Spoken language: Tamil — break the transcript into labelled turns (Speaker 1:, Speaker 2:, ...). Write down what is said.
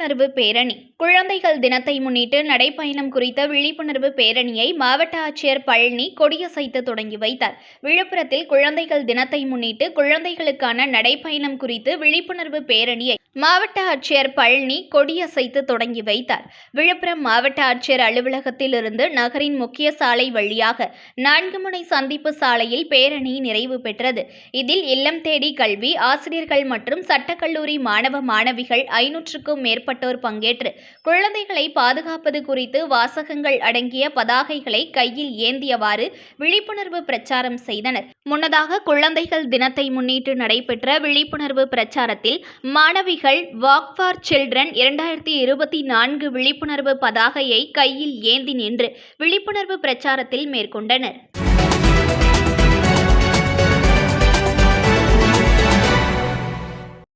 Speaker 1: விழிப்புணர்வு பேரணி. குழந்தைகள் தினத்தை முன்னிட்டு நடைப்பயணம் குறித்த விழிப்புணர்வு பேரணியை மாவட்ட ஆட்சியர் பழனி கொடியசைத்து தொடங்கி வைத்தார். விழுப்புரத்தில் குழந்தைகள் தினத்தை முன்னிட்டு குழந்தைகளுக்கான நடைப்பயணம் குறித்து விழிப்புணர்வு பேரணியை மாவட்ட ஆட்சியர் பழனி கொடியசைத்து தொடங்கி வைத்தார். விழுப்புரம் மாவட்ட ஆட்சியர் அலுவலகத்தில் இருந்து நகரின் முக்கிய சாலை வழியாக 4 முனை சந்திப்பு சாலையில் பேரணி நிறைவு பெற்றது. இதில் இல்லம் தேடி கல்வி, ஆசிரியர்கள் மற்றும் சட்டக்கல்லூரி மாணவ மாணவிகள் 500க்கும் மேற்பட்டோர் பங்கேற்று குழந்தைகளை பாதுகாப்பது குறித்து வாசகங்கள் அடங்கிய பதாகைகளை கையில் ஏந்தியவாறு விழிப்புணர்வு பிரச்சாரம் செய்தனர். முன்னதாக குழந்தைகள் தினத்தை முன்னிட்டு நடைபெற்ற விழிப்புணர்வு பிரச்சாரத்தில் மாணவிகள் வாக் ஃபார் சில்ட்ரன் 2024 விழிப்புணர்வு பதாகையை கையில் ஏந்தி நின்று விழிப்புணர்வு பிரச்சாரத்தில் மேற்கொண்டனர்.